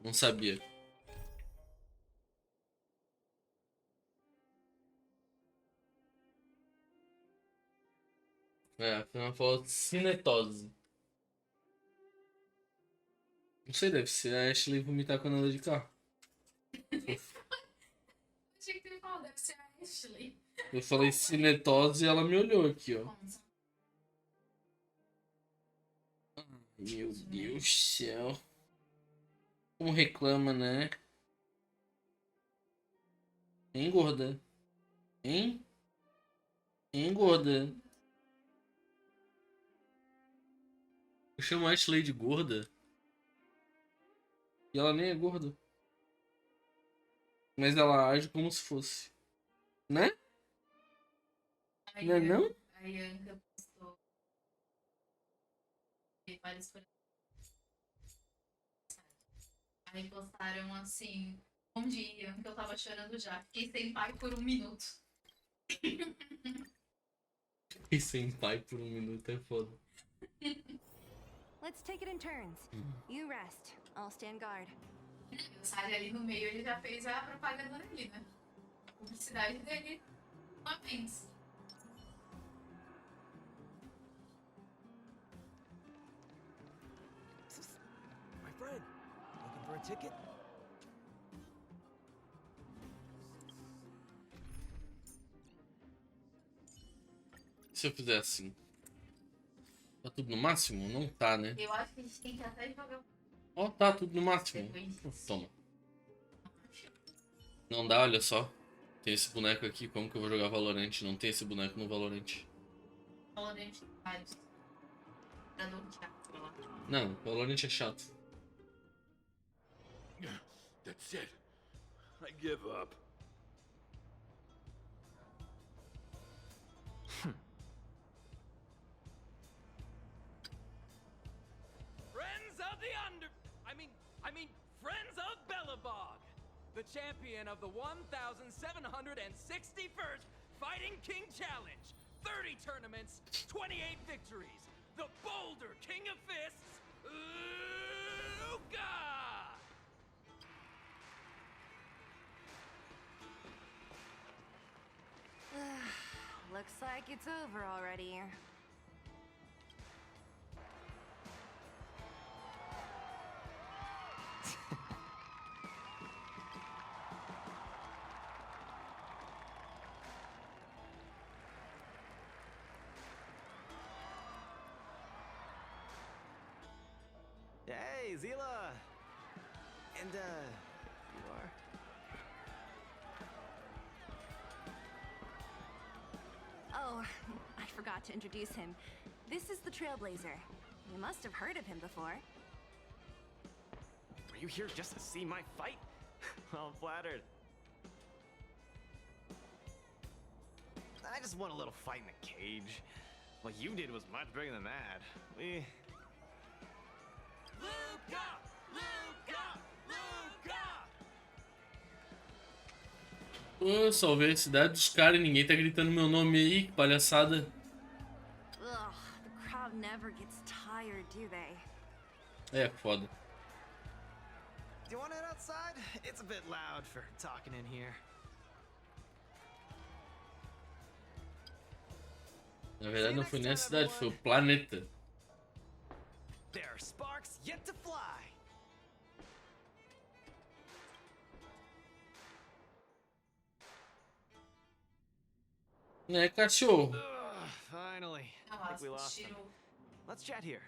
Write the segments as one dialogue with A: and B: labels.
A: Não sabia. É, foi uma cinetose. Não sei, deve ser a Ashley vomitar quando anda de carro.
B: Achei que tu ia falar, deve ser a Ashley.
A: Eu falei cinetose e ela me olhou aqui, ó. Meu Deus do céu. Como reclama, né? Hein, gorda? Hein? Hein, gorda? Eu chamo a Ashley de gorda. E ela nem é gorda. Mas ela age como se fosse. Né? Não é não?
B: A Ianca postou várias coisas. Aí postaram assim: Bom dia, que eu tava chorando já. Fiquei sem pai por 1 minuto.
A: E sem pai por 1 minuto é foda.
C: Let's take it in turns. You rest. I'll stand guard.
B: O Sari ali no meio, ele já fez a propaganda dele, né? A publicidade dele. Uma vez.
D: My friend, looking for a ticket?
A: Se eu fizer assim. Tá tudo no máximo? Não tá, né?
B: Eu acho que a gente tem que até jogar.
A: Ó, tá tudo no máximo. Toma. Não dá, olha só. Tem esse boneco aqui, como que eu vou jogar Valorant? Não tem esse boneco no Valorant.
B: Valorant vários. Pra não tirar.
A: Não, Valorant é chato.
D: That's it. I give up.
E: Friends of the Friends of Bellabog, the champion of the 1,761st Fighting King Challenge, 30 tournaments, 28 victories, the Boulder King of Fists, Luka!
C: Looks like it's over already.
D: Hey, Zila! And, you are?
C: Oh, I forgot to introduce him. This is the Trailblazer. You must have heard of him before.
D: Were you here just to see my fight? I'm flattered. I just want a little fight in a cage. What you did was much bigger than that.
E: Luka! Luka! Luka!
A: Pô, salvei a cidade dos caras e ninguém tá gritando meu nome aí, que palhaçada.
C: Ugh, the crowd never gets tired, do they?
A: É, foda.
D: Do you want to head outside? It's a bit loud for talking in here.
A: Na verdade não foi nem a cidade, foi o planeta.
D: There are sparks yet to fly.
A: É, cachorro.
D: Finally. I think we lost him. Let's chat here.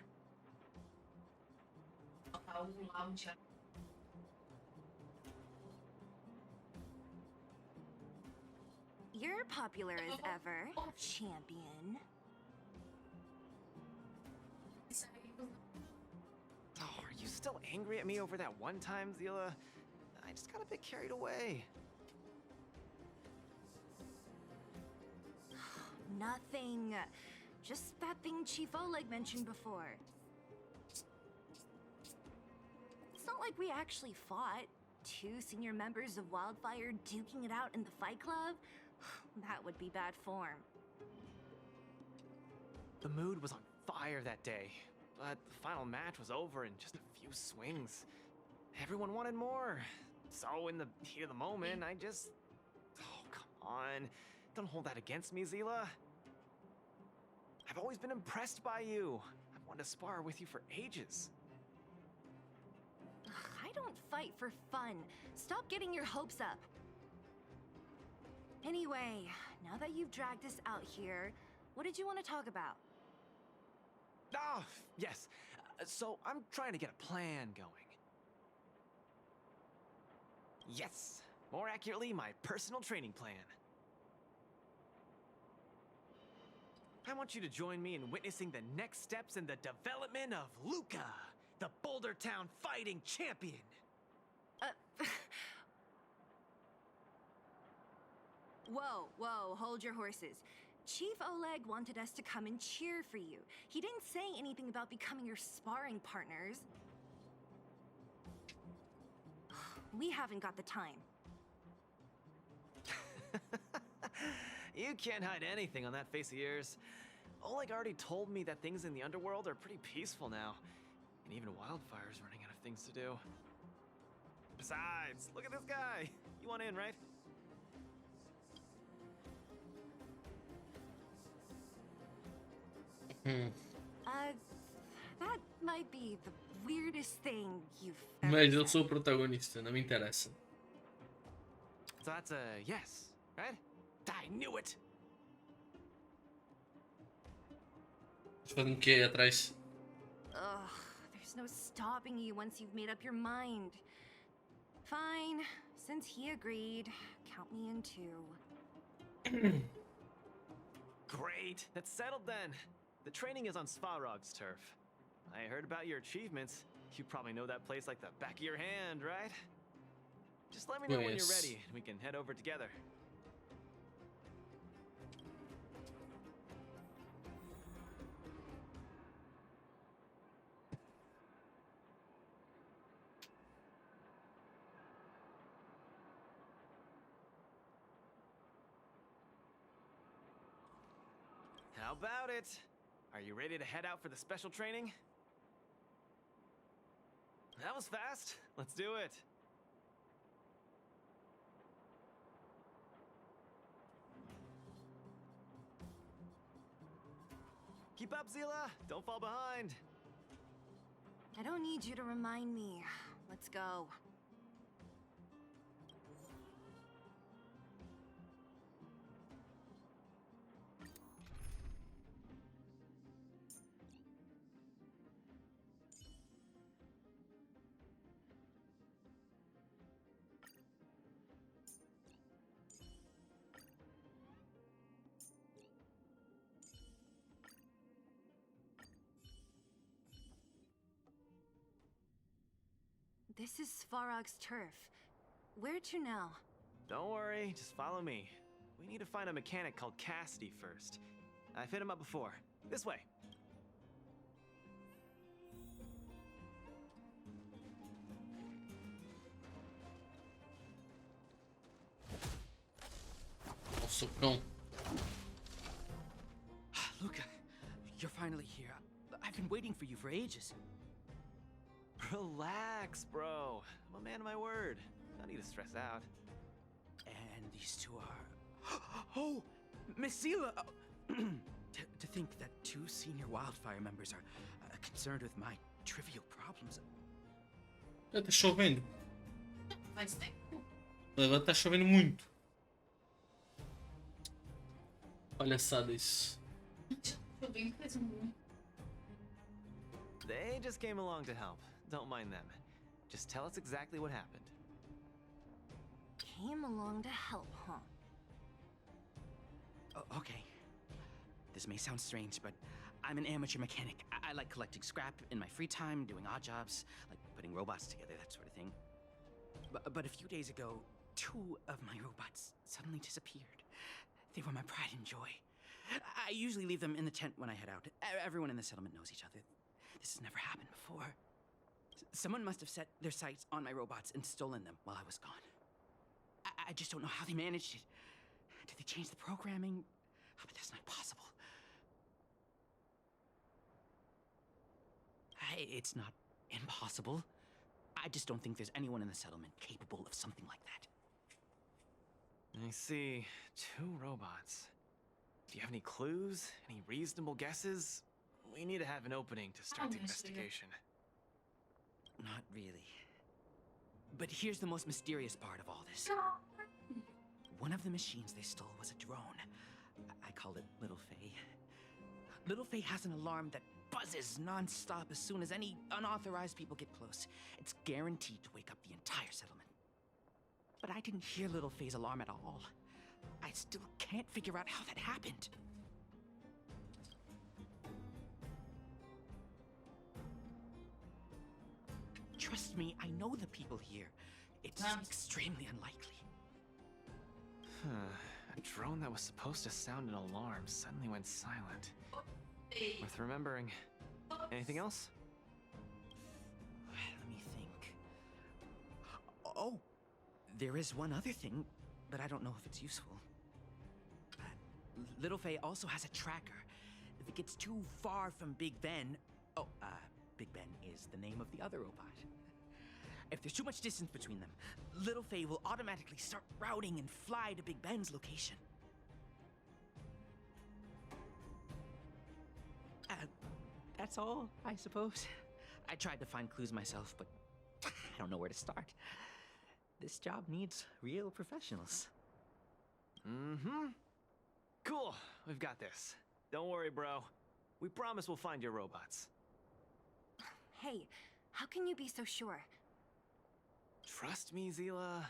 C: You're popular as ever, champion.
D: Oh, are you still angry at me over that one time, Zila? I just got a bit carried away.
C: Nothing. Just that thing Chief Oleg mentioned before. It's not like we actually fought. Two senior members of Wildfire duking it out in the Fight Club? That would be bad form.
D: The mood was on fire that day, but the final match was over in just a few swings. Everyone wanted more. So in the heat of the moment, I just... Oh, come on. Don't hold that against me, Zila. I've always been impressed by you. I've wanted to spar with you for ages.
C: Ugh, I don't fight for fun. Stop getting your hopes up. Anyway, now that you've dragged us out here, what did you want to talk about?
D: Oh, yes. So I'm trying to get a plan going. Yes. More accurately, my personal training plan. I want you to join me in witnessing the next steps in the development of Luca, the Boulder Town fighting champion.
C: Whoa, hold your horses. Chief Oleg wanted us to come and cheer for you. He didn't say anything about becoming your sparring partners. We haven't got the time.
D: You can't hide anything on that face of yours. Oleg already told me that things in the underworld are pretty peaceful now. And even Wildfire's running out of things to do. Besides, look at this guy. You want in, right?
C: That might be the weirdest thing you've ever
A: Mas eu
C: said.
A: sou o protagonista, não me interessa.
D: So that's a yes, right? I knew it!
A: Fazendo o que aí atrás?
C: Ugh, there's no stopping you once you've made up your mind. Fine, since he agreed, count me in too.
D: Great, that's settled then. The training is on Svarog's turf. I heard about your achievements. You probably know that place like the back of your hand, right? Just let me know when you're
A: Yes.
D: ready, and we can head over together. How about it? Are you ready to head out for the special training? That was fast. Let's do it. Keep up, Zila. Don't fall behind.
C: I don't need you to remind me. Let's go. This is Svarog's turf. Where to now?
D: Don't worry, just follow me. We need to find a mechanic called Cassidy first. I've hit him up before. This way.
A: Ó, socão.
E: Luca, you're finally here. I've been waiting for you for ages.
D: Relax, bro. I'm a man of my word. No need to stress out.
E: And these two are... Oh, Miss Zila! To think that two senior Wildfire members are concerned with my trivial problems.
A: Tá chovendo.
B: Faz tempo.
A: Agora tá chovendo muito. Palhaçada isso.
B: Eu bem faz muito.
D: They just came along to help. Don't mind them. Just tell us exactly what happened.
C: Came along to help, huh?
E: Oh, okay. This may sound strange, but I'm an amateur mechanic. I like collecting scrap in my free time, doing odd jobs, like putting robots together, that sort of thing. But a few days ago, two of my robots suddenly disappeared. They were my pride and joy. I usually leave them in the tent when I head out. Everyone in the settlement knows each other. This has never happened before. Someone must have set their sights on my robots and stolen them while I was gone. I just don't know how they managed it. Did they change the programming? Oh, but that's not possible. It's not impossible. I just don't think there's anyone in the settlement capable of something like that.
D: I see. 2 robots. Do you have any clues? Any reasonable guesses? We need to have an opening to start the investigation.
E: Not really. But here's the most mysterious part of all this. One of the machines they stole was a drone. I call it Little Faye. Little Faye has an alarm that buzzes non-stop as soon as any unauthorized people get close. It's guaranteed to wake up the entire settlement. But I didn't hear Little Faye's alarm at all. I still can't figure out how that happened. Trust me, I know the people here. It's extremely unlikely.
D: A drone that was supposed to sound an alarm suddenly went silent. Worth remembering. Anything else?
E: Let me think. Oh, there is one other thing, but I don't know if it's useful. Little Faye also has a tracker. If it gets too far from Big Ben... Big Ben is the name of the other robot. If there's too much distance between them, Little Faye will automatically start routing and fly to Big Ben's location. That's all, I suppose. I tried to find clues myself, but I don't know where to start. This job needs real professionals.
D: Mm-hmm. Cool, we've got this. Don't worry, bro. We promise we'll find your robots.
C: Hey, how can you be so sure?
D: Trust me, Zila.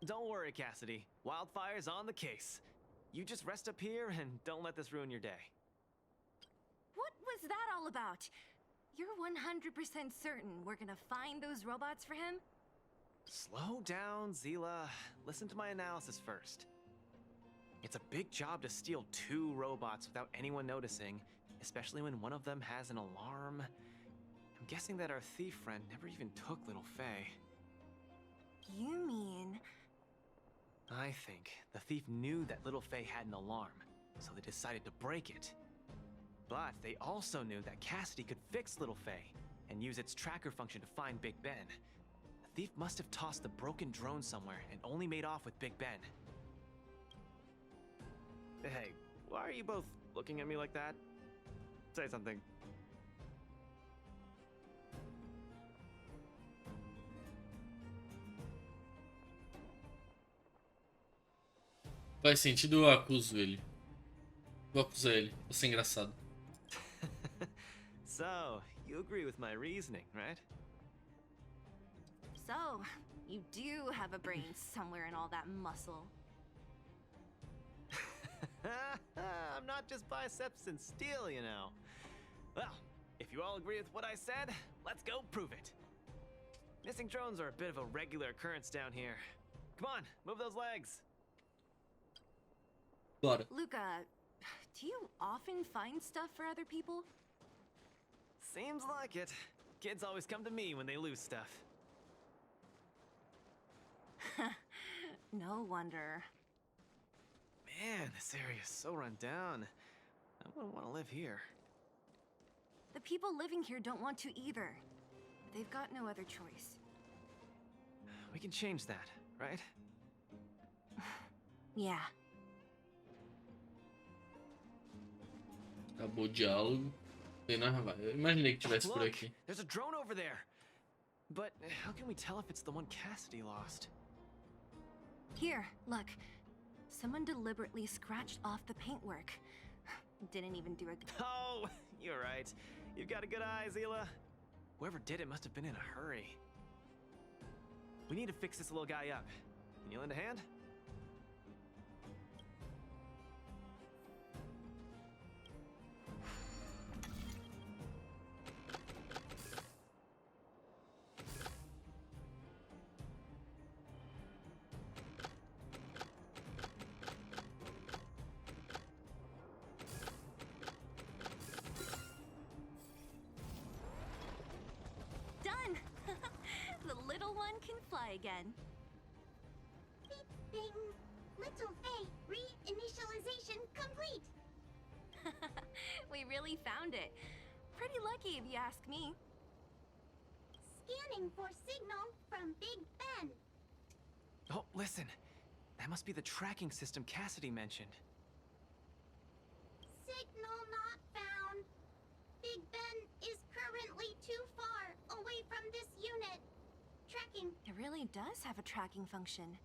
D: Don't worry, Cassidy. Wildfire's on the case. You just rest up here and don't let this ruin your day.
C: What was that all about? You're 100% certain we're gonna find those robots for him?
D: Slow down, Zila. Listen to my analysis first. It's a big job to steal 2 robots without anyone noticing, especially when one of them has an alarm. I'm guessing that our thief friend never even took Little Faye.
C: You mean...
D: I think the thief knew that Little Faye had an alarm, so they decided to break it. But they also knew that Cassidy could fix Little Faye and use its tracker function to find Big Ben. The thief must have tossed the broken drone somewhere and only made off with Big Ben. Hey, why are you both looking at me like that? Say something.
A: Faz sentido, eu acuso ele. Vou acusar ele. Vou ser engraçado.
D: So, you agree with my reasoning, right?
C: So, you do have a brain somewhere in all that muscle.
D: I'm not just biceps and steel, you know. Well, if you all agree with what I said, let's go prove it. Missing drones are a bit of a regular occurrence down here. Come on, move those legs.
A: Bora.
C: Luca, do you often find stuff for other people?
D: Seems like it. Kids always come to me when they lose stuff.
C: No wonder.
D: Man, this area is so run down. I wouldn't want to live here.
C: The people living here don't want to either. They've got no other choice.
D: We can change that, right?
C: Yeah.
A: Acabou o diálogo. Tem nada, vai. Eu imaginei que tivesse por
D: Look,
A: aqui.
D: there's a drone over there. But how can we tell if it's the one Cassidy lost?
C: Here, look. Someone deliberately scratched off the paintwork. Didn't even do a...
D: Oh, you're right. You've got a good eye, Zila. Whoever did it must have been in a hurry. We need to fix this little guy up. Can you lend a hand?
C: Done! The little one can fly again.
F: Beep, bing. Little Faye, reinitialization complete.
C: We really found it. Pretty lucky if you ask me.
F: Scanning for signal from Big Ben.
D: Oh, listen. That must be the tracking system Cassidy mentioned.
F: Signal not found. Big Ben is currently too far away from this unit. Tracking.
C: It really does have a tracking function.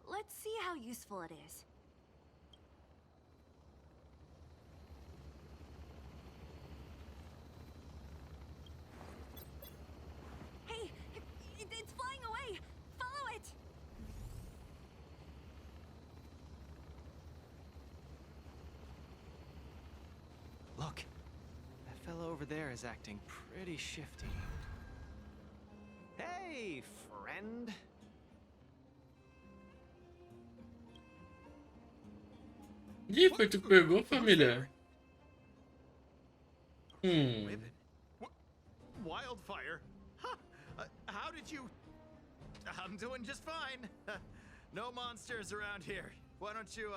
C: Let's see how useful it is. Hey, it's flying away! Follow it!
D: Look, that fellow over there is acting pretty shifty. Hey, friend.
A: Ih, foi tu que pegou, família?
G: Ribbon? Wildfire? Huh. How did you... I'm doing just fine. No monsters around here. Why don't you,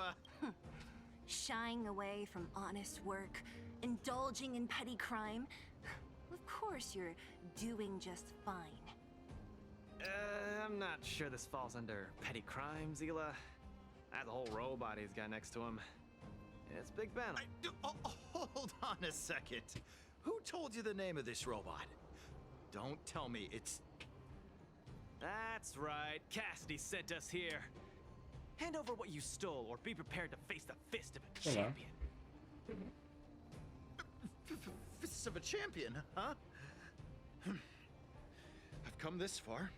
C: Shying away from honest work, indulging in petty crime. Of course you're doing just fine.
D: I'm not sure this falls under petty crime, Zila. That whole robot he's got next to him. It's Big Ben.
G: hold on a second. Who told you the name of this robot? Don't tell me it's...
D: That's right. Cassidy sent us here. Hand over what you stole, or be prepared to face the fist of a
A: Olá.
D: champion.
G: Fists of a champion, huh? I've come this far.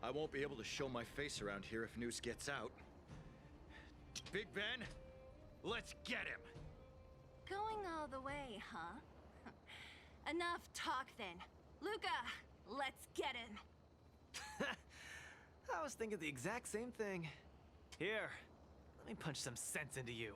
G: I won't be able to show my face around here if news gets out. Big Ben, let's get him!
C: Going all the way, huh? Enough talk then. Luca, let's get him.
D: I was thinking the exact same thing. Here, let me punch some sense into you.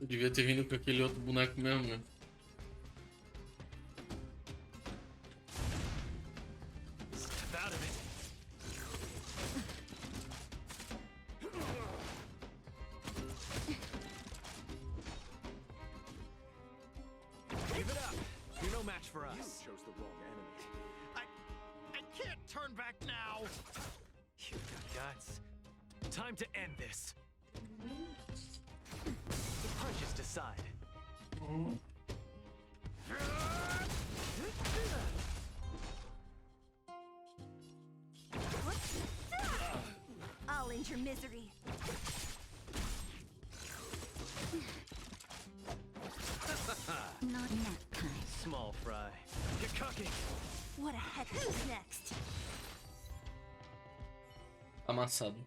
A: Eu devia ter vindo com aquele outro boneco mesmo, né?
D: Step out of it. Give it up. You're no match for us.
G: You chose the wrong enemy. I can't turn back now!
D: You've got guts. Time to end this. The punches decide.
C: I'll end your misery.
F: Not that kind.
D: Small fry. Get cooking.
C: What a heck, who's next?
A: Amassado.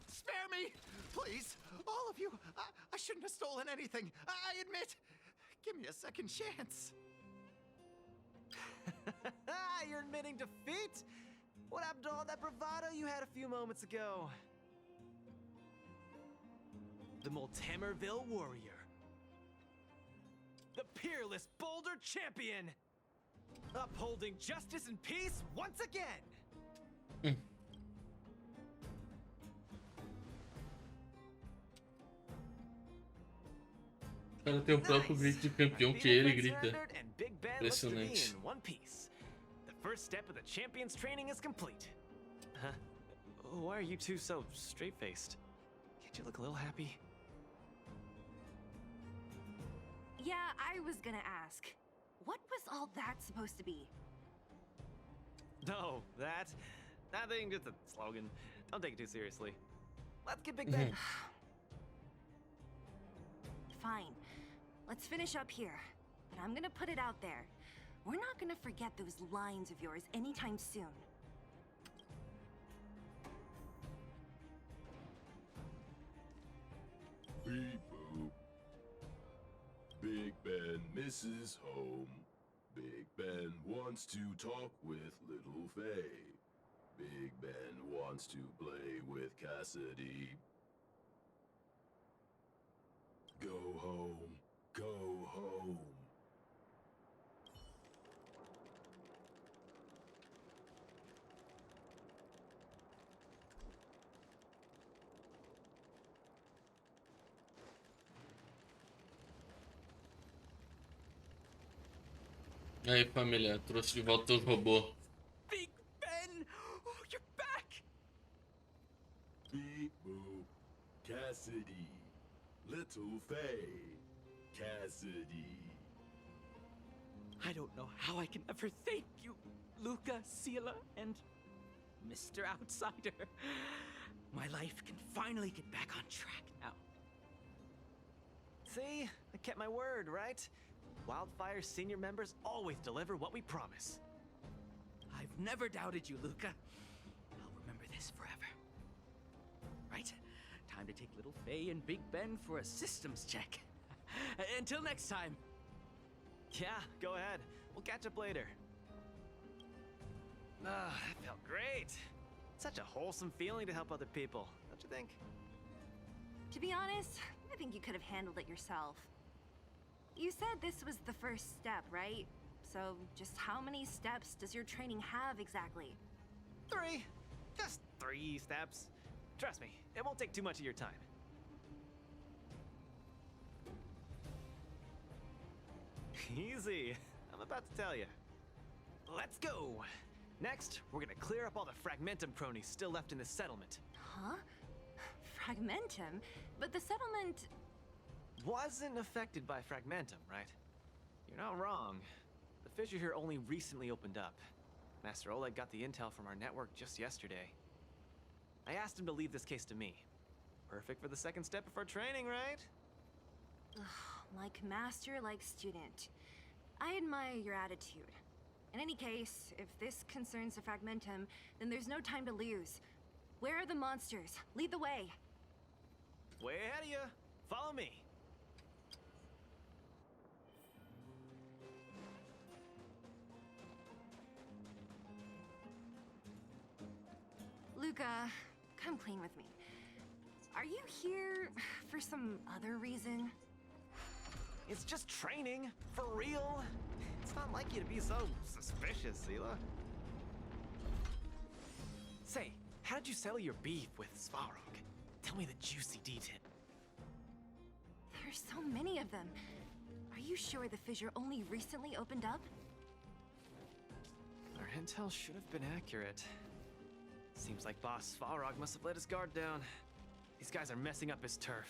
G: Spare me! Please! All of you! I shouldn't have stolen anything! I admit! Give me a second chance!
D: You're admitting defeat? What happened to all that bravado you had a few moments ago? The Multamerville Warrior. The peerless Boulder Champion! Upholding justice and peace once again!
A: O cara tem o próprio grito de campeão que ele grita. Impressionante.
D: In one piece. The first step of the champion's training is complete. Huh? Why are you two so straight-faced? Can't you look a little happy?
C: Yeah, I was gonna ask. What was all that supposed to be?
D: No, that thing, just a slogan. Don't take it too seriously. Let's get Big Ben.
C: Fine. Let's finish up here. But I'm gonna put it out there. We're not gonna forget those lines of yours anytime soon.
H: Beep boop. Big Ben misses home. Big Ben wants to talk with Little Faye. Big Ben wants to play with Cassidy. Go home. Go home.
A: E aí, família, trouxe de volta os robôs.
E: Big Ben! Oh, you're back!
H: Beep boop. Cassidy. Little Faye. Cassidy.
E: I don't know how I can ever thank you, Luca, Sela, and Mr. Outsider. My life can finally get back on track now.
D: See? I kept my word, right? Wildfire's senior members always deliver what we promise.
E: I've never doubted you, Luca. I'll remember this forever. Right, time to take little Faye and Big Ben for a systems check. Until next time.
D: Yeah, go ahead. We'll catch up later. Ah, that felt great. Such a wholesome feeling to help other people, don't you think?
C: To be honest, I think you could have handled it yourself. You said this was the first step, right? So, just how many steps does your training have exactly?
D: 3. Just 3 steps. Trust me, it won't take too much of your time. Easy. I'm about to tell you. Let's go. Next, we're gonna clear up all the Fragmentum cronies still left in this settlement.
C: Huh? Fragmentum? But the settlement...
D: Wasn't affected by Fragmentum, right? You're not wrong. The fissure here only recently opened up. Master Oleg got the intel from our network just yesterday. I asked him to leave this case to me. Perfect for the second step of our training, right?
C: Like master, like student. I admire your attitude. In any case, if this concerns the Fragmentum, then there's no time to lose. Where are the monsters? Lead the way.
D: Way ahead of you. Follow me.
C: Luca, come clean with me. Are you here for some other reason?
D: It's just training. For real. It's not like you to be so suspicious, Sela. Say, how did you settle your beef with Svarog? Tell me the juicy detail.
C: There's so many of them. Are you sure the fissure only recently opened up?
D: Our intel should have been accurate. Seems like Boss Svarog must have let his guard down. These guys are messing up his turf.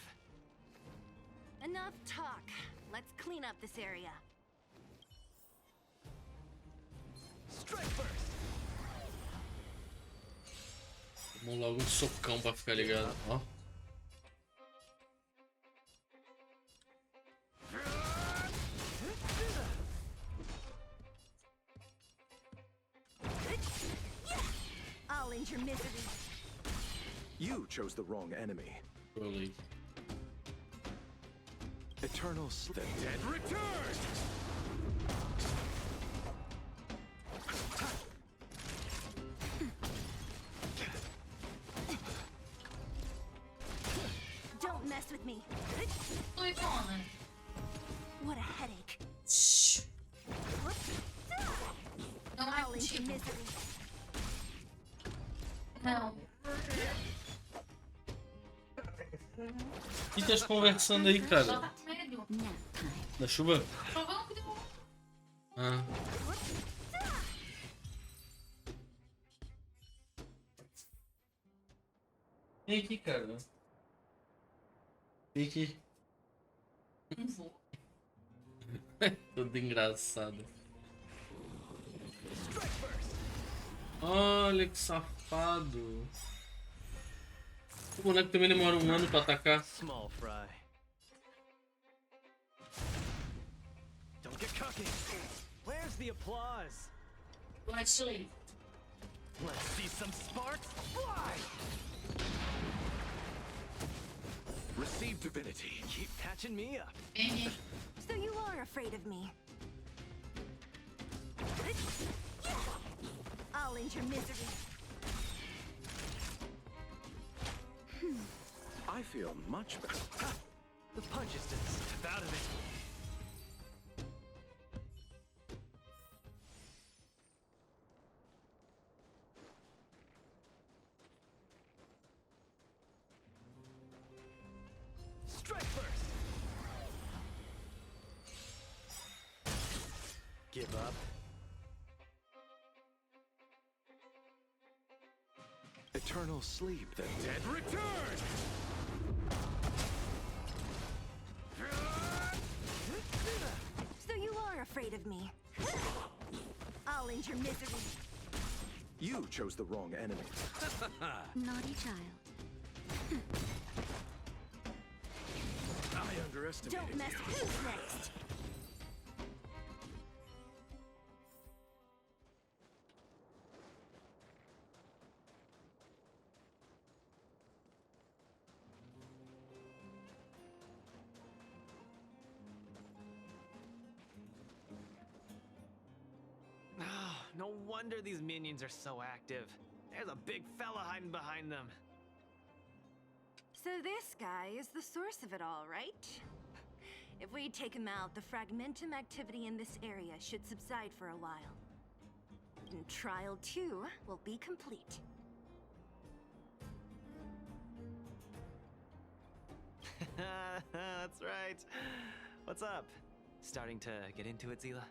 C: Enough talk. Let's clean up this area.
D: Strike first!
A: Vamos logo um socão pra ficar ligado, ó.
C: I'll end your misery.
I: You chose the wrong enemy.
A: Really.
I: Eternal the dead
G: Return!
C: Don't mess with me. What a headache.
B: Não é
C: I'll end your
B: contigo.
C: misery.
B: Não.
A: O que tá conversando aí, cara?
B: Ela tá com medo.
A: Da chuva?
B: Provando que deu.
A: Ah. Vem aqui, cara. Vem aqui.
B: Não vou.
A: Tudo engraçado. Olha que safado. O boneco também demora um ano pra atacar.
D: Small fry. Don't get cocky. Where's the applause?
B: Let's leave.
D: Let's see some sparks fly!
I: receive divinity.
D: Keep catching me up.
B: Vem.
C: So you are afraid of me. I'll end your misery.
I: I feel much better.
D: The punches didn't step out of it. Strike first. Give up.
I: Eternal sleep. The dead
G: Return!
C: So you are afraid of me. I'll end your misery.
I: You chose the wrong enemy.
F: Naughty child.
I: I underestimated
C: Don't mess.
I: you.
C: Who's next?
D: Ah, no wonder these minions are so active. There's a big fella hiding behind them.
C: So this guy is the source of it all, right? If we take him out, the fragmentum activity in this area should subside for a while. And Trial 2 will be complete.
D: That's right. What's up? Starting to get into it, Zila?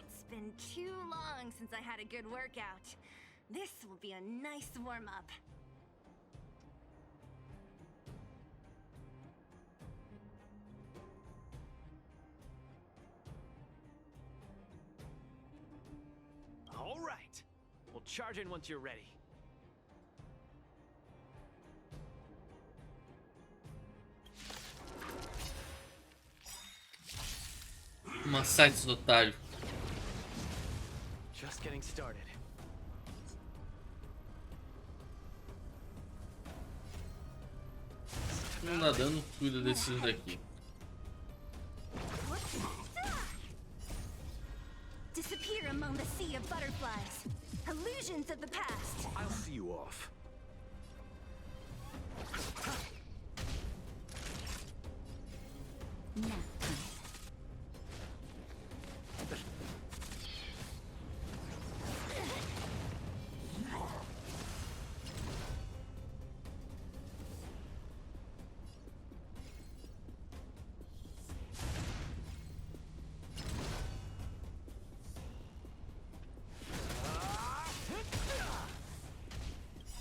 C: It's been too long since I had a good workout. This will be a nice warm-up.
D: All right. We'll charge in once you're ready.
A: Massacre do otário.
D: Just getting started.
A: Não dá dano, cuida desses daqui.
C: Disappear among the sea of butterflies. Illusions of the past.
I: I'll see you off.
F: Now.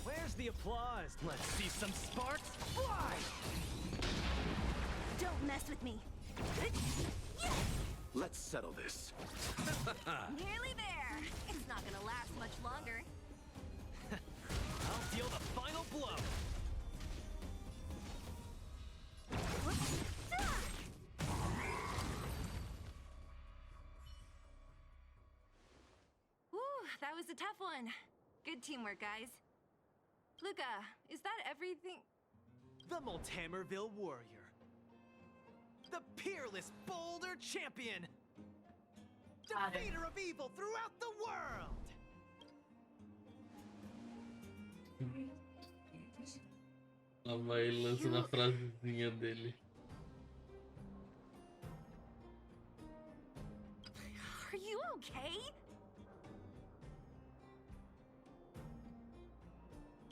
D: Where's the applause? Let's see some sparks fly!
C: Don't mess with me.
I: Let's settle this.
C: Nearly there. It's not gonna last much longer.
D: I'll deal the final blow.
C: Whew, that was a tough one. Good teamwork, guys. Luca, is that everything?
D: The Multamerville Warrior. The peerless Boulder Champion. Defeater of evil throughout the world.
A: Lá vai ele lançando a frasezinha dele.
C: Are you okay?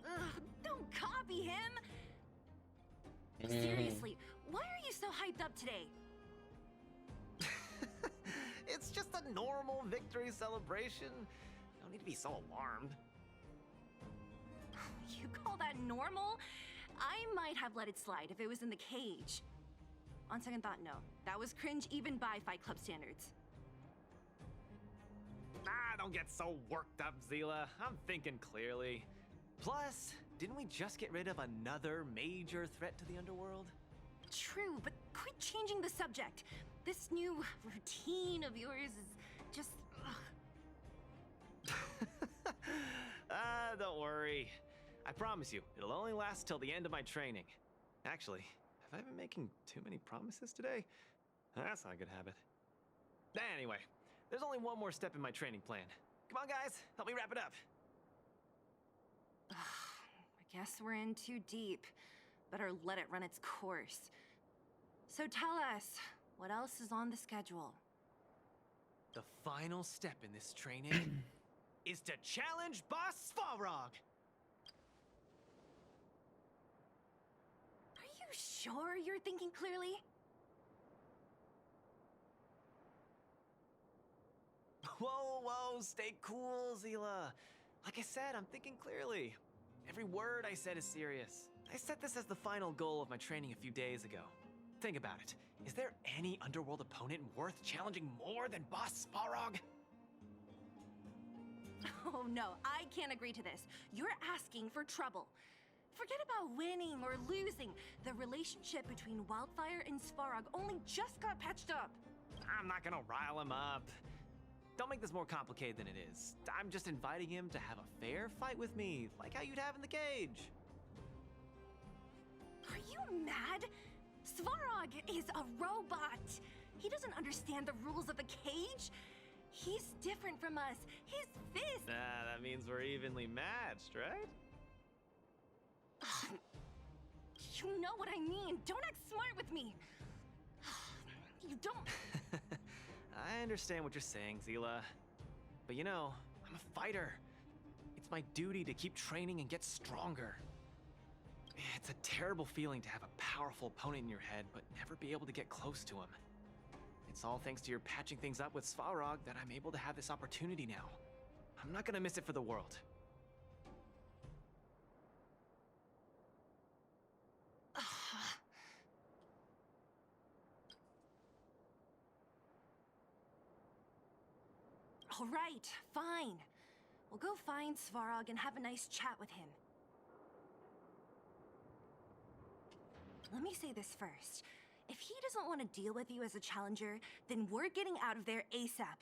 C: Ugh, don't copy him! Seriously, why are you so hyped up today?
D: It's just a normal victory celebration. No need to be so alarmed.
C: You call that normal? I might have let it slide if it was in the cage. On second thought, no. That was cringe even by Fight Club standards.
D: Don't get so worked up, Zila. I'm thinking clearly. Plus, didn't we just get rid of another major threat to the underworld?
C: True, but quit changing the subject. This new routine of yours is just...
D: Don't worry. I promise you, it'll only last till the end of my training. Actually, have I been making too many promises today? That's not a good habit. Anyway, there's only one more step in my training plan. Come on, guys, help me wrap it up.
C: I guess we're in too deep. Better let it run its course. So tell us, what else is on the schedule?
D: The final step in this training is to challenge Boss Svarog.
C: Are you sure you're thinking clearly?
D: Whoa, whoa, stay cool, Zila. Like I said, I'm thinking clearly. Every word I said is serious. I set this as the final goal of my training a few days ago. Think about it. Is there any underworld opponent worth challenging more than Boss Svarog?
C: Oh no, I can't agree to this. You're asking for trouble. Forget about winning or losing. The relationship between Wildfire and Svarog only just got patched up.
D: I'm not gonna rile him up. Don't make this more complicated than it is. I'm just inviting him to have a fair fight with me, like how you'd have in the cage.
C: Are you mad? Svarog is a robot. He doesn't understand the rules of the cage. He's different from us. His fist.
D: That means we're evenly matched, right?
C: You know what I mean. Don't act smart with me. You don't.
D: I understand what you're saying, Zila. But you know, I'm a fighter. It's my duty to keep training and get stronger. It's a terrible feeling to have a powerful opponent in your head, but never be able to get close to him. It's all thanks to your patching things up with Svarog that I'm able to have this opportunity now. I'm not gonna miss it for the world.
C: All right, fine. We'll go find Svarog and have a nice chat with him. Let me say this first. If he doesn't want to deal with you as a challenger, then we're getting out of there ASAP.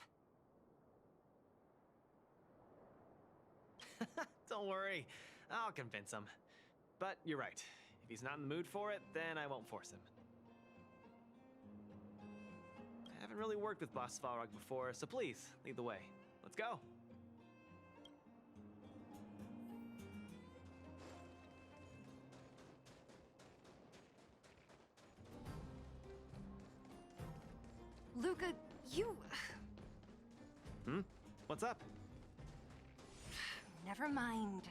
D: Don't worry, I'll convince him. But you're right. If he's not in the mood for it, then I won't force him. I haven't really worked with Boss Svarog before, so please, lead the way. Let's go.
C: Luca, you...
D: What's up?
C: Never mind.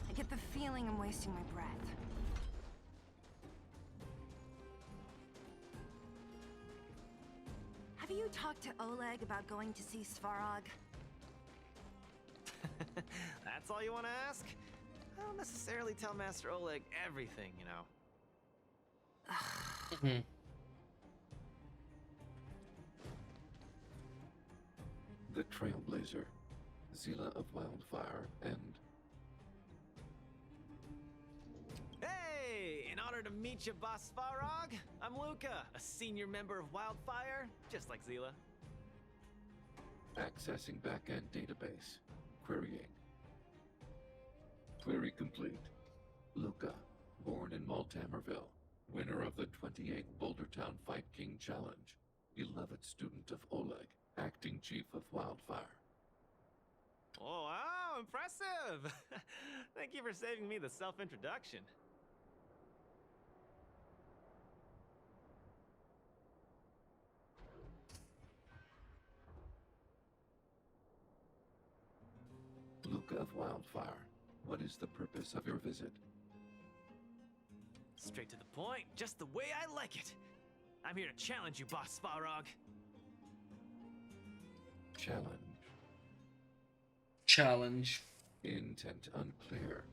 C: I get the feeling I'm wasting my breath. Have you talked to Oleg about going to see Svarog?
D: That's all you want to ask? I don't necessarily tell Master Oleg everything, you know.
J: The Trailblazer, Zila of Wildfire, and...
D: Hey! In honor to meet you, Boss Svarog, I'm Luca, a senior member of Wildfire, just like Zila.
J: Accessing backend database. Querying. Query complete. Luca, born in Maltamerville, winner of the 28th Bouldertown Fight King Challenge, beloved student of Oleg, acting chief of Wildfire.
D: Oh, wow, impressive! Thank you for saving me the self-introduction.
J: Luca of Wildfire, what is the purpose of your visit?
D: Straight to the point, just the way I like it. I'm here to challenge you, Boss Svarog.
J: Challenge. Intent unclear.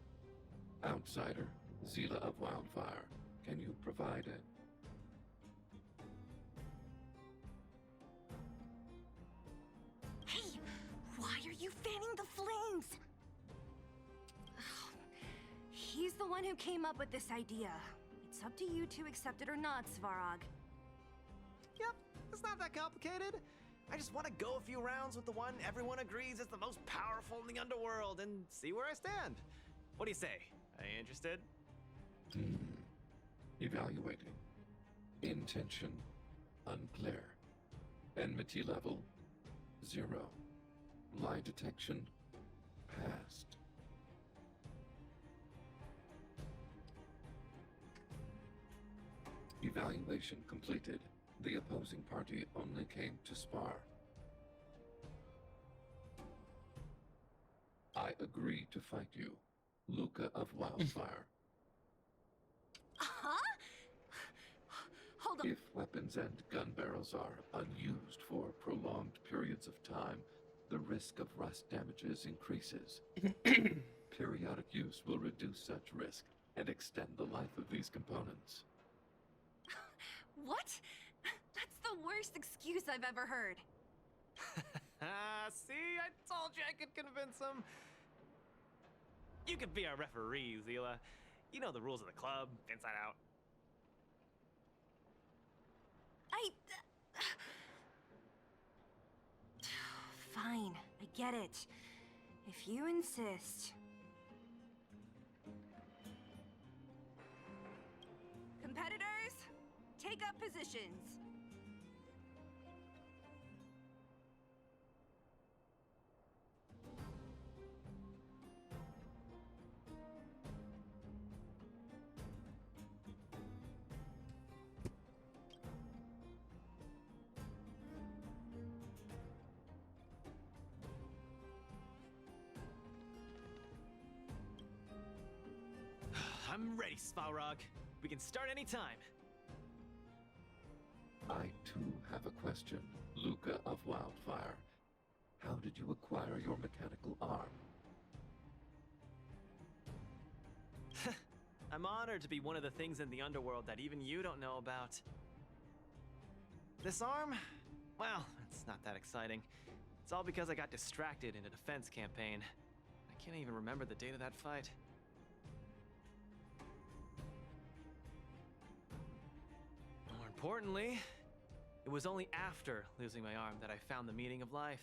J: Outsider, Zila of Wildfire, can you provide it?
C: Hey, why are you fanning the flames? He's the one who came up with this idea. It's up to you to accept it or not, Svarog.
D: Yep, it's not that complicated. I just want to go a few rounds with the one everyone agrees is the most powerful in the underworld and see where I stand. What do you say? Are you interested?
J: Evaluating. Intention unclear. Enmity level 0. Lie detection passed. Evaluation completed. The opposing party only came to spar. I agree to fight you, Luca of Wildfire.
C: Huh?
J: If weapons and gun barrels are unused for prolonged periods of time, the risk of rust damages increases. Periodic use will reduce such risk and extend the life of these components.
C: What? That's the worst excuse I've ever heard.
D: See, I told you I could convince him. You could be our referee, Zila. You know the rules of the club, inside out.
C: Fine, I get it. If you insist. Competitors, take up positions.
D: I'm ready, Svarog. We can start anytime.
J: I too have a question, Luca of Wildfire. How did you acquire your mechanical arm?
D: I'm honored to be one of the things in the underworld that even you don't know about. This arm? Well, it's not that exciting. It's all because I got distracted in a defense campaign. I can't even remember the date of that fight. More importantly, it was only after losing my arm that I found the meaning of life.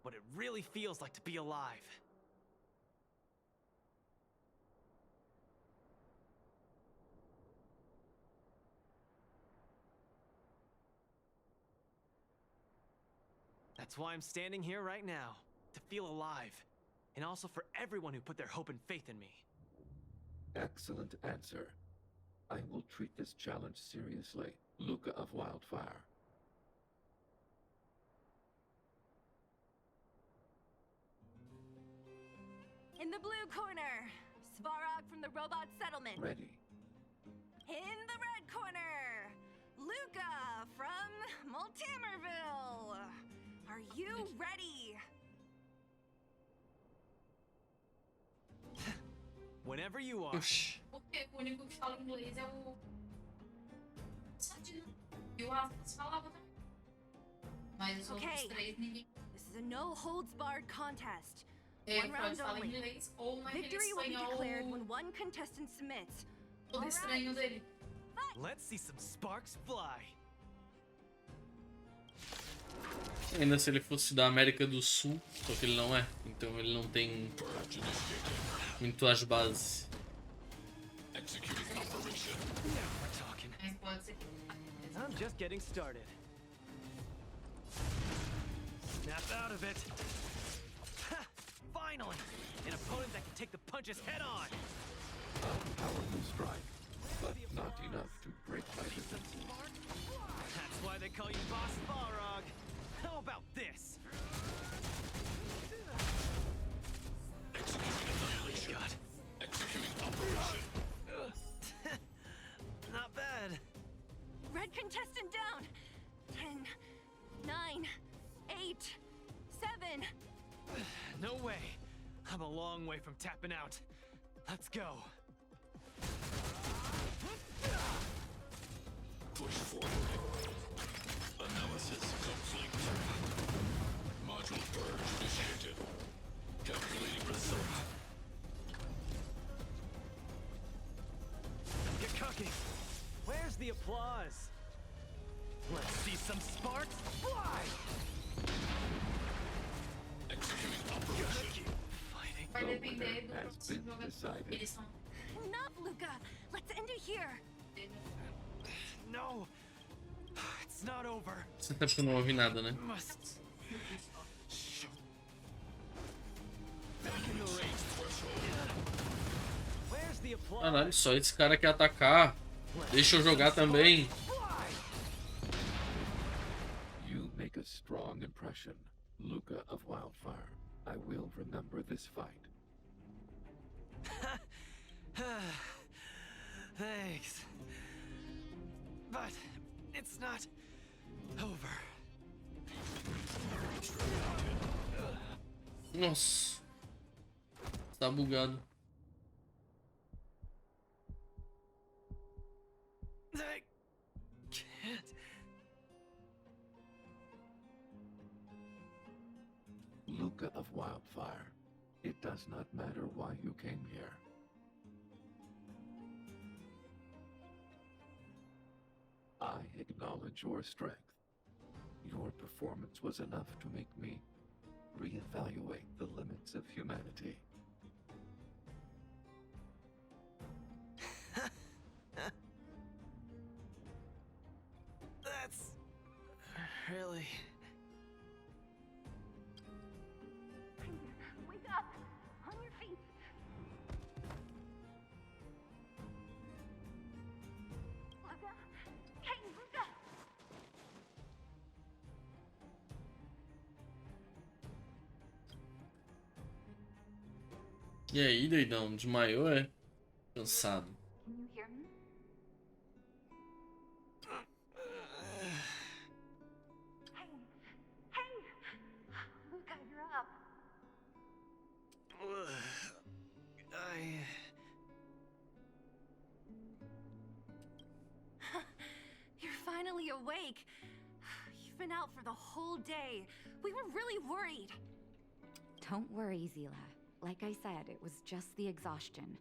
D: What it really feels like to be alive. That's why I'm standing here right now, to feel alive, and also for everyone who put their hope and faith in me.
J: Excellent answer. I will treat this challenge seriously, Luca of Wildfire.
C: In the blue corner, Svarog from the robot settlement.
J: Ready.
C: In the red corner, Luca from Multimerville. Are you ready?
D: Whenever you are.
A: Oxi.
B: Porque o único que fala inglês é o Sadino. E o Rafa falava também. Mas os outros
C: Okay.
B: três ninguém.
C: This is a no-holds-barred contest.
B: Ele
C: One
B: pode
C: round
B: falar
C: only.
B: inglês ou naquele
C: Victory will be declared when
B: espanhol
C: one contestant submits.
B: todo
C: Alright.
B: estranho dele.
D: Let's see some sparks fly.
A: Ainda se ele fosse da América do Sul, só que ele não é. Então ele não tem muito as bases.
D: We're talking.
B: Mas pode ser que.
D: I'm just getting started. Snap out of it. Ha! Finally! An opponent that can take the punches head on!
J: A powerful strike, but not enough to break my defenses.
D: That's why they call you Boss Balrog. How about this? God. Not bad.
C: Red contestant down. 10, 9, 8, 7.
D: No way. I'm a long way from tapping out. Let's go.
I: Push forward. Analysis complete. Module purge initiated. Calculating result.
D: Get cooking. Where's the applause? Let's see some sparks fly!
I: Executing operation.
D: Fighting.
B: Vai
J: The
B: depender
J: winner
B: do
J: has
B: próximo
J: been
B: jogador.
J: decided.
B: Eles são.
C: Enough, Luca. Let's end it here.
D: No! It's not over.
A: Você tá porque eu não ouvi nada, né?
D: Must. Back in the race. Where's the applause?
A: Caralho, só esse cara quer atacar. Deixa eu jogar também.
J: You make a strong impression, Luca of Wildfire. I will remember this fight.
D: Thanks. But It's not over.
A: Nossa. Tá bugado.
D: I can't.
J: Luca of Wildfire, it does not matter why you came here. I acknowledge your strength. Your performance was enough to make me reevaluate the limits of humanity.
D: That's really...
C: Wake up! On your feet! Luca? Hey, Luca!
A: E aí, doidão? Desmaiou, é? Cansado.
C: Can you hear me? Hey! Hey! Luca, you're up! You're finally awake! You've been out for the whole day. We were really worried.
K: Don't worry, Zila. Like I said, it was just the exhaustion.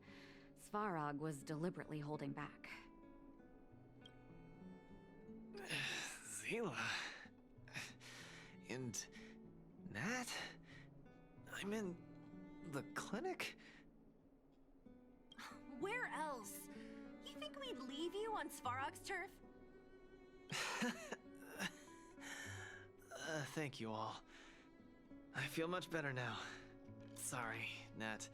K: Svarog was deliberately holding back.
D: Zila... And... Nat? I'm in... the clinic?
C: Where else? You think we'd leave you on Svarog's turf?
D: Thank you all. I feel much better now. Sorry, Nat.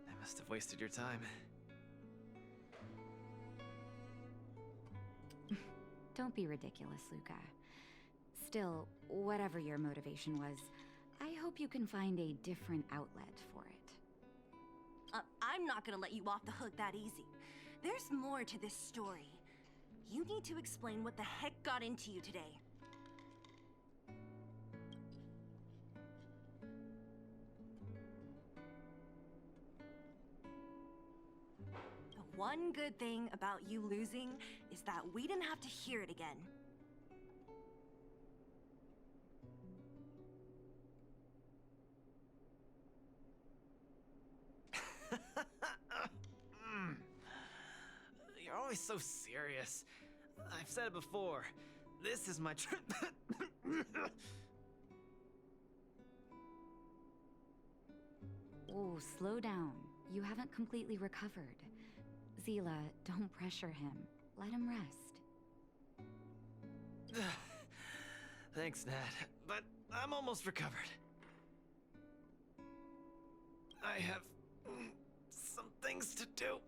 D: I must have wasted your time.
K: Don't be ridiculous, Luca. Still, whatever your motivation was, I hope you can find a different outlet for it.
C: I'm not gonna let you off the hook that easy. There's more to this story. You need to explain what the heck got into you today. The one good thing about you losing is that we didn't have to hear it again.
D: You're always so serious. I've said it before. This is my trip.
K: Oh, slow down. You haven't completely recovered. Zila, don't pressure him. Let him rest.
D: Thanks, Nat. But I'm almost recovered. I have some things to do.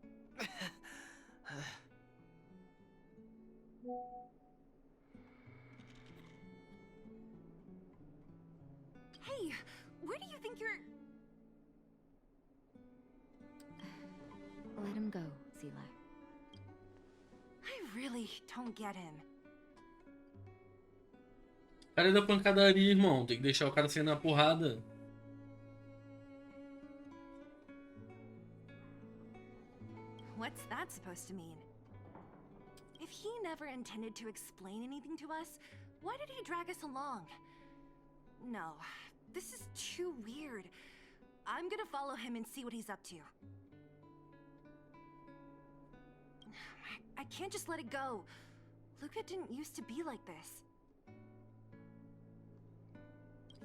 C: Hey, where do you think you're...
K: Let him go, Zila.
C: I really don't get him.
A: Cara da pancadaria, irmão. Tem que deixar o cara saindo na porrada.
C: What's that supposed to mean? If he never intended to explain anything to us, why did he drag us along? No, this is too weird. I'm gonna follow him and see what he's up to. I can't just let it go. Luca didn't used to be like this.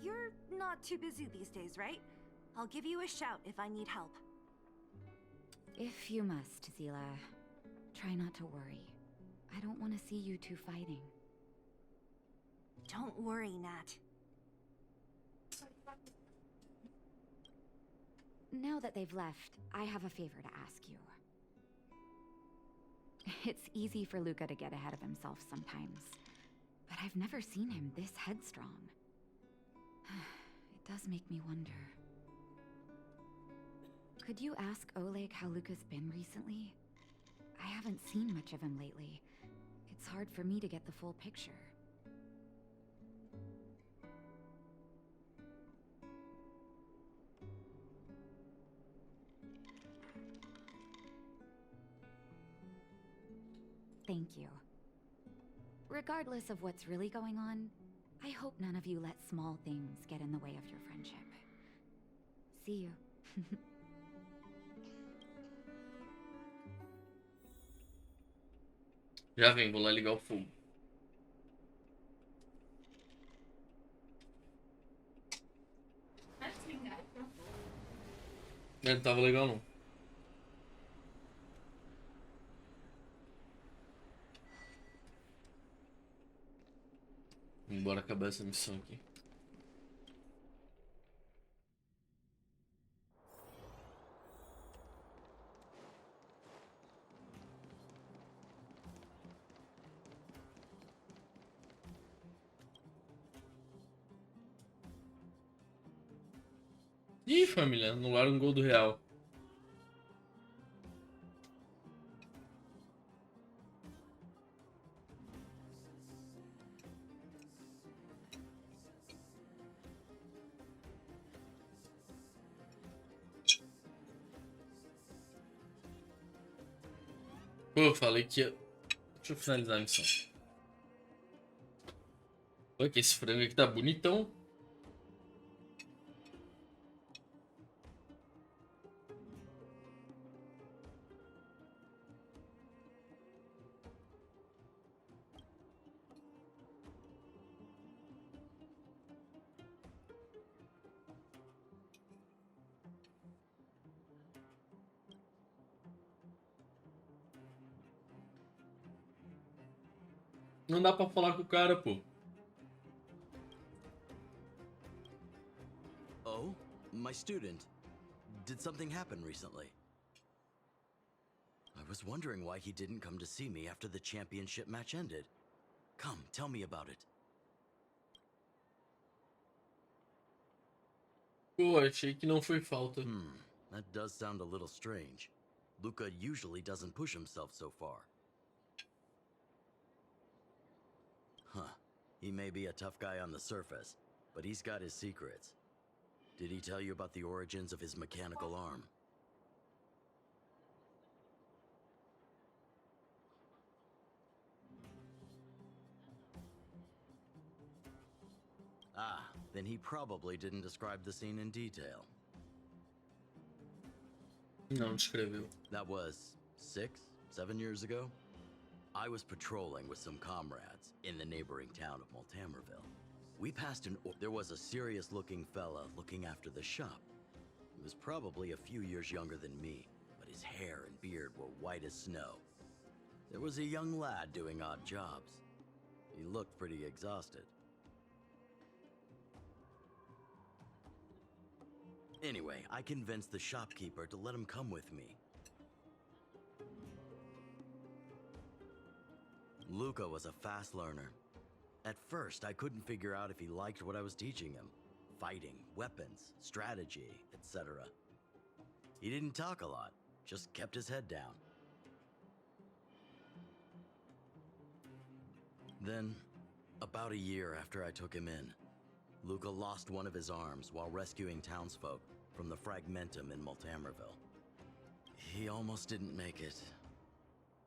C: You're not too busy these days, right? I'll give you a shout if I need help.
K: If you must, Zila. Try not to worry. I don't want to see you two fighting.
C: Don't worry, Nat.
K: Now that they've left, I have a favor to ask you. It's easy for Luca to get ahead of himself sometimes, but I've never seen him this headstrong. It does make me wonder. Could you ask Oleg how Luca's been recently? I haven't seen much of him lately. It's hard for me to get the full picture. Thank you. Regardless of what's really going on, I hope none of you let small things get in the way of your friendship. See you.
A: Já vem, vou lá ligar o fogo.
B: Vai desligar.
A: Não tava legal não. Bora acabar essa missão aqui. Ih, família, anularam um gol do Real. Pô, eu falei que ia... Deixa eu finalizar a missão. Olha que esse frango aqui tá bonitão. Não dá pra falar com o cara, pô.
L: Oh, my student. Did something happen recently? I was wondering why he didn't come to see me after the championship match ended. Come, tell me about it.
A: Pô, achei que não foi falta.
L: That does sound a little strange. Luca usually doesn't push himself so far. Huh. He may be a tough guy on the surface, but he's got his secrets. Did he tell you about the origins of his mechanical arm? Ah, then he probably didn't describe the scene in detail.
A: Não descreveu.
L: That was 6, 7 years ago? I was patrolling with some comrades in the neighboring town of Multamerville. We passed there was a serious-looking fella looking after the shop. He was probably a few years younger than me, but his hair and beard were white as snow. There was a young lad doing odd jobs. He looked pretty exhausted. Anyway, I convinced the shopkeeper to let him come with me. Luca was a fast learner. At first, I couldn't figure out if he liked what I was teaching him. Fighting, weapons, strategy, etc. He didn't talk a lot, just kept his head down. Then, about a year after I took him in, Luca lost one of his arms while rescuing townsfolk from the Fragmentum in Multamerville. He almost didn't make it.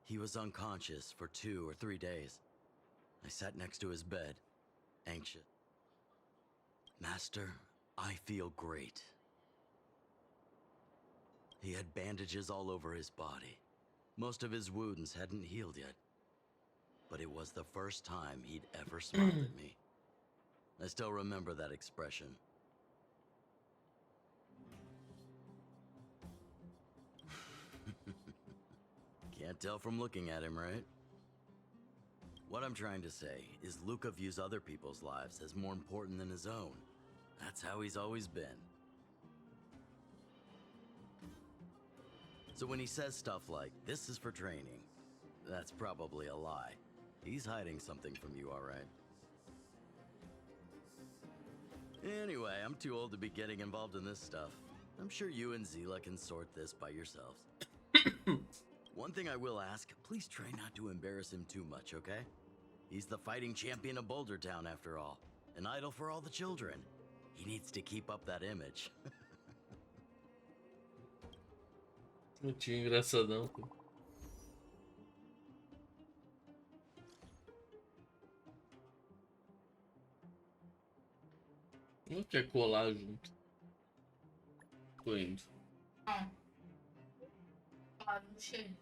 L: He was unconscious for 2 or 3 days. I sat next to his bed, anxious. Master, I feel great. He had bandages all over his body. Most of his wounds hadn't healed yet. But it was the first time he'd ever smiled at me. I still remember that expression. Can't tell from looking at him, right? What I'm trying to say is Luca views other people's lives as more important than his own. That's how he's always been. So when he says stuff like, "This is for training," that's probably a lie. He's hiding something from you, all right? Anyway, I'm too old to be getting involved in this stuff. I'm sure you and Zila can sort this by yourselves. One thing I will ask, please try not to embarrass him too much, okay? He's the fighting champion of Boulder Town after all. An idol for all the children. He needs to keep up that image.
A: Um tio engraçadão. Não quer colar junto. Tô indo.
B: Não. Falaram do Shane.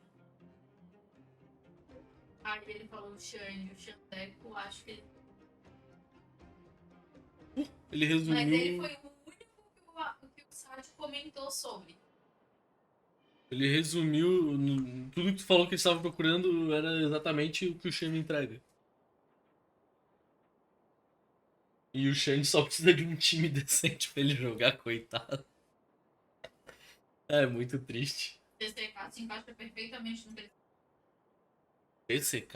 B: Aí ele falou do Shane, o Xandeco, acho que ele.
A: Ele resumiu.
B: Mas ele foi o único que o site comentou sobre.
A: Ele resumiu. Tudo que tu falou que ele estava procurando era exatamente o que o Shane entrega. E o Shane só precisa de um time decente pra ele jogar, coitado. É muito triste.
B: TCK se encaixa perfeitamente no
A: TCK?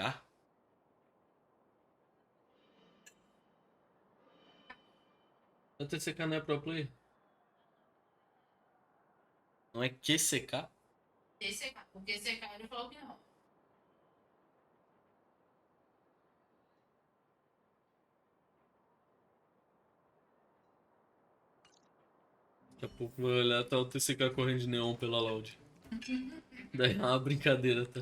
A: A TCK não é pro player? Não é QCK?
B: TCK. O QCK ele falou que não.
A: Daqui a pouco vai olhar, tá o TCK correndo de neon pela Loud. Daí é uma brincadeira, tá?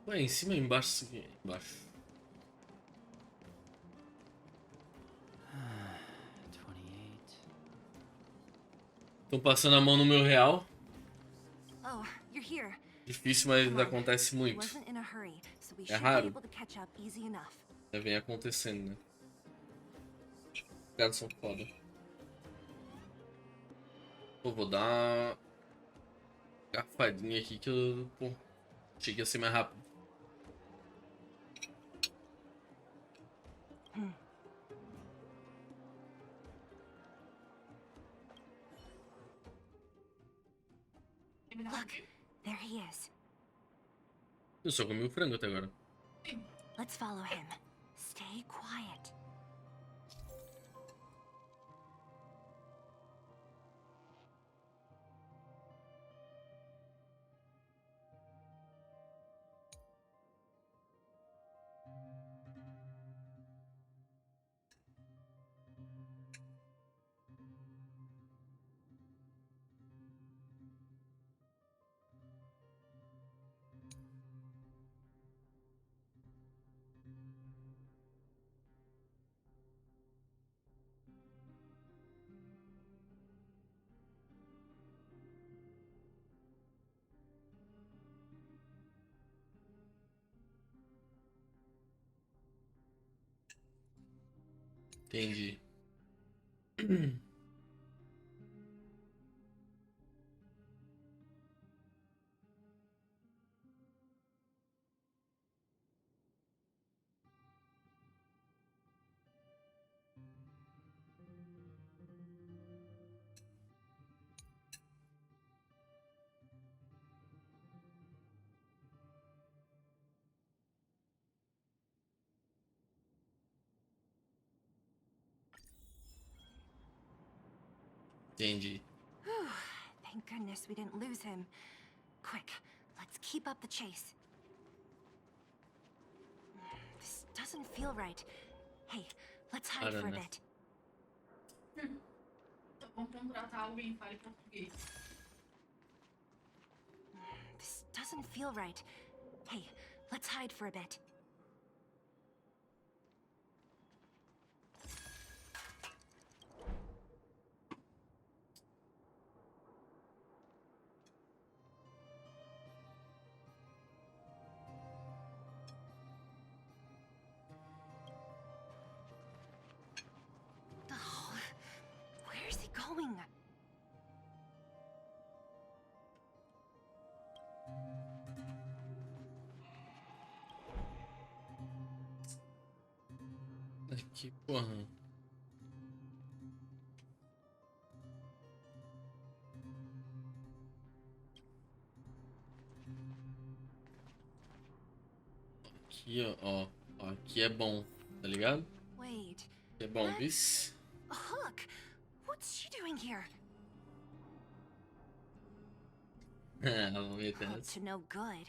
A: Ué, em cima ou embaixo? Isso aqui? Embaixo.
E: 28.
A: Tô passando a mão no meu real.
C: Oh, you're here.
A: Difícil, mas acontece muito.
C: Wasn't in a hurry, so we
A: É
C: should be
A: raro.
C: able to catch up easy enough.
A: Já vem acontecendo, né? Os caras são foda. Pô, vou dar uma garfadinha aqui que eu... Pô, achei que ia ser mais rápido.
C: Look, there he is.
A: Eu só comi o frango até agora.
C: Let's follow him. Stay quiet.
A: Entendi. Entendi.
C: Whew, thank goodness we didn't lose him. Quick, let's keep up the chase. This doesn't feel right. Hey, let's hide for a bit.
B: Vamos contratar alguém que fale português.
C: This doesn't feel right. Hey, let's hide for a bit. Oh, where's he going?
A: Aqui, porra. Aqui, ó. Aqui é bom, tá ligado?
C: Wait.
A: Aqui é bom,
C: What?
A: vice.
C: Look, what's she doing here?
A: Vamos meter
C: Up
A: essa.
C: to no good.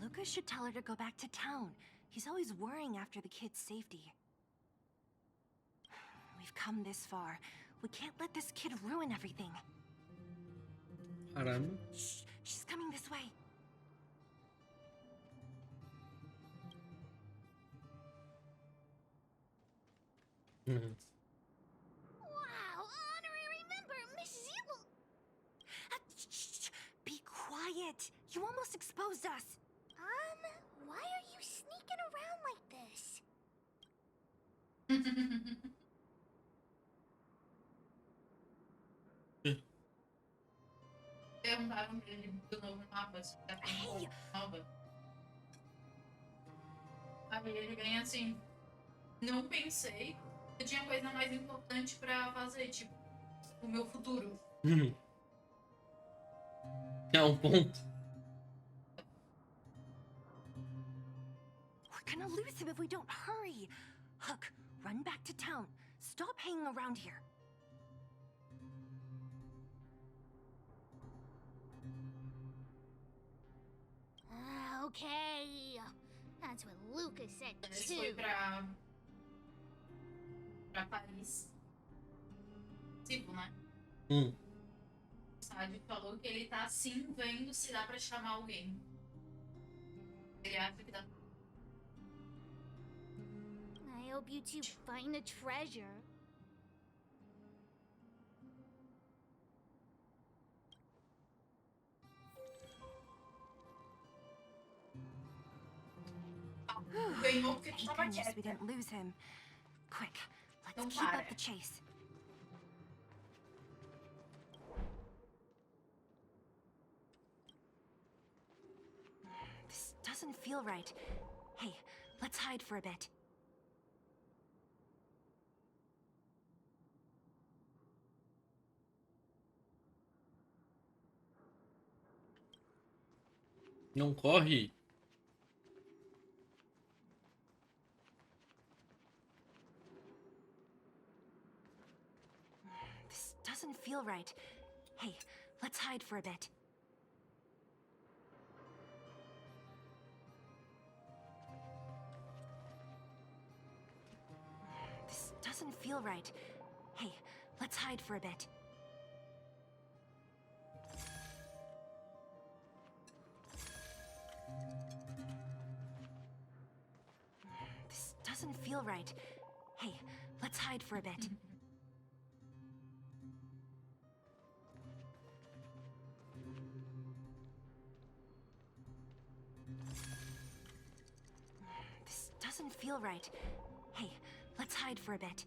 C: Lucas should tell her to go back to town. He's always worrying after the kid's safety. We've come this far. We can't let this kid ruin everything.
A: Caramba.
C: Shh, she's coming this way.
F: Wow, honorary member, Miss Zilla.
C: Shh, be quiet. You almost exposed us.
F: Why are you sneaking around like this?
B: Perguntaram pra ele do novo mapa, se tá com nova. Aí ele vem assim, não pensei, eu tinha coisa mais importante pra fazer, tipo, o meu futuro.
A: É um ponto.
C: We're gonna lose him if we don't hurry. Hook, run back to town. Stop hanging around here.
F: Okay. That's what Lucas said
B: Esse foi
F: too.
B: pra Paris. Tipo, né? O Sádio falou que ele tá assim vendo se dá pra chamar alguém. Ele acha que dá.
F: I hope you two find the treasure.
B: Ganhou porque
C: Thank
B: tava
C: goodness we
B: quieta.
C: didn't lose him. Quick, let's
B: Don't
C: keep
B: para.
C: up the chase. This doesn't feel right. Hey, let's hide for a bit.
A: Não corre.
C: This doesn't feel right. Hey, let's hide for a bit. This doesn't feel right. Hey, let's hide for a bit. This doesn't feel right. Hey, let's hide for a bit. This doesn't feel right. Hey, let's hide for a bit.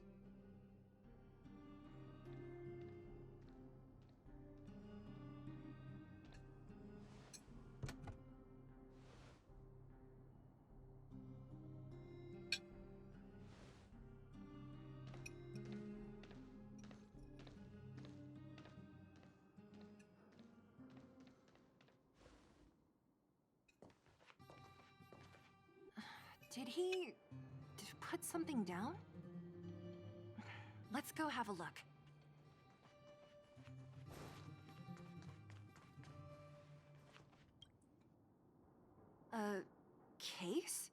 C: Did he put something down? Let's go have a look. A case?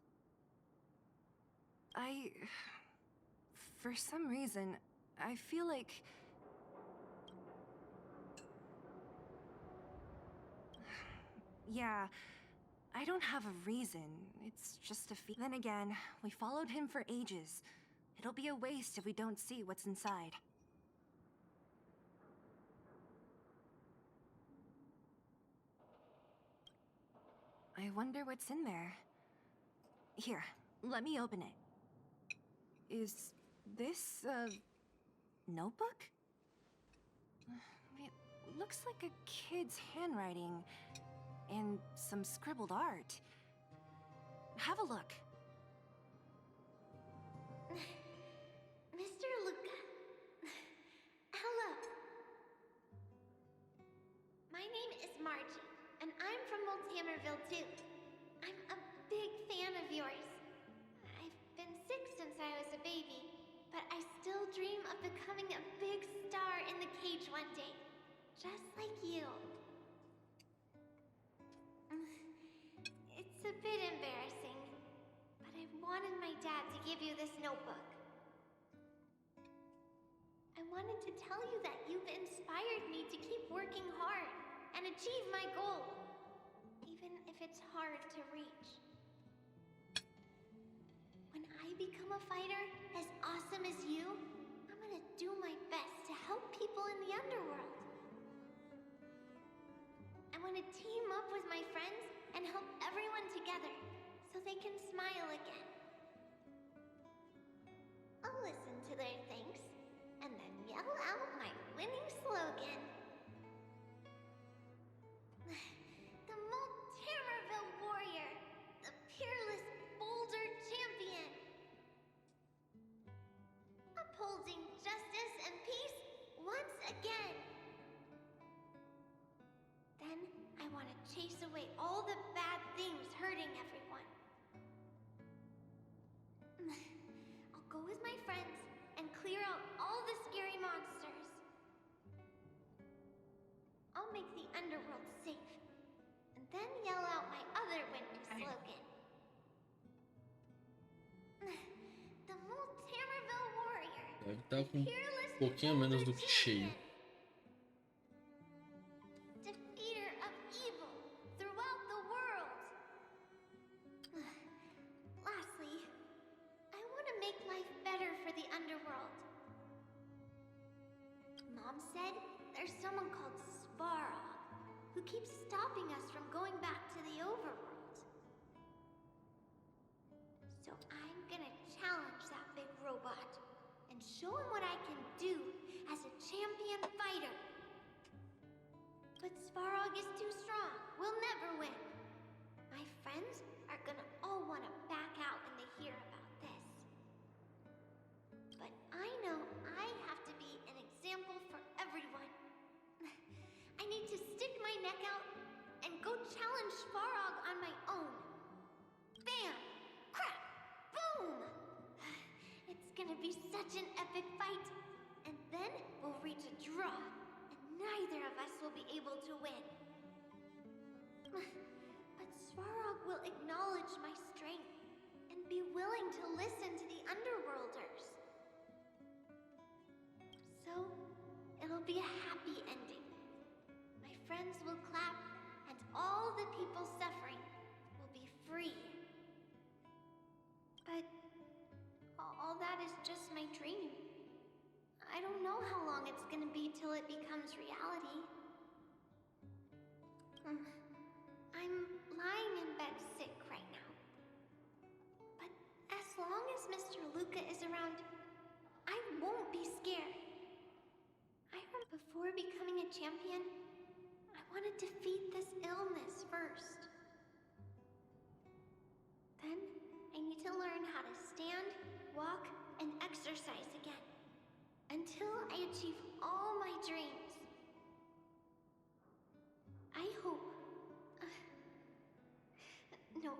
C: For some reason, I feel like... Yeah, I don't have a reason. It's just a Then again, we followed him for ages. It'll be a waste if we don't see what's inside. I wonder what's in there. Here, let me open it. Is this a notebook? It looks like a kid's handwriting and some scribbled art. Have a look.
F: Mr. Luca. Hello. My name is Margie, and I'm from Multamerville too. I'm a big fan of yours. I've been sick since I was a baby, still dream of becoming a big star in the cage one day. Just like you. It's a bit embarrassing, but I wanted my dad to give you this notebook. I wanted to tell you that you've inspired me to keep working hard and achieve my goal, even if it's hard to reach. When I become a fighter as awesome as you, I'm gonna do my best to help people in the underworld. I want to team up with my friends and help everyone together so they can smile again. I'll listen to their thanks and then yell out my winning slogan. The Multamerville Warrior, the peerless Boulder Champion. Upholding justice and peace once again. Then I want to chase away all the bad things hurting everyone. I'll go with my friends and clear out all the scary monsters. I'll make the underworld safe, and then yell out my other winning slogan. The Multamerville Warrior.
A: Deve estar com um pouquinho menos do que cheio.
F: Defeater of evil throughout the world. Lastly, I want to make life better for the underworld. Mom said there's someone called Svarog who keeps stopping us from going back to the overworld. So I'm gonna challenge that big robot and show him what I can do as a champion fighter. But Svarog is too strong. We'll never win. My friends are gonna all want to back out when they hear about this. But I know I have to be an example for everyone. I need to stick my neck out and go challenge Svarog on my own. Bam! Crack! Boom! It's gonna be such an epic fight. And then we'll reach a draw. Neither of us will be able to win. But Svarog will acknowledge my strength and be willing to listen to the Underworlders. So, it'll be a happy ending. My friends will clap, and all the people suffering will be free. But all that is just my dream. I don't know how long it's gonna be till it becomes reality. I'm lying in bed sick right now. But as long as Mr. Luca is around, I won't be scared. I remember before becoming a champion, I want to defeat this illness first. Then I need to learn how to stand, walk, and exercise again. Until I achieve all my dreams. I hope... no.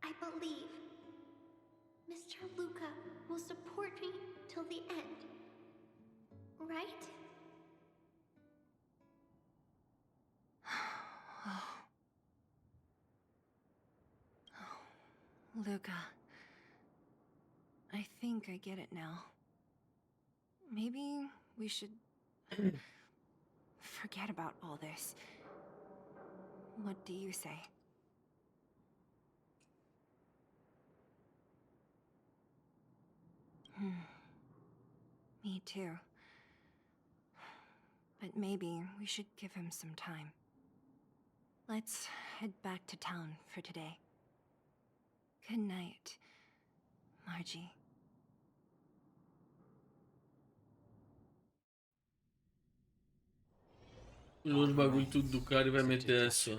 F: I believe Mr. Luca will support me till the end. Right?
C: Luca. I think I get it now. Maybe we should forget about all this. What do you say? Me too. But maybe we should give him some time. Let's head back to town for today. Good night, Margie.
A: Pulou os bagulho tudo do cara e vai meter essa.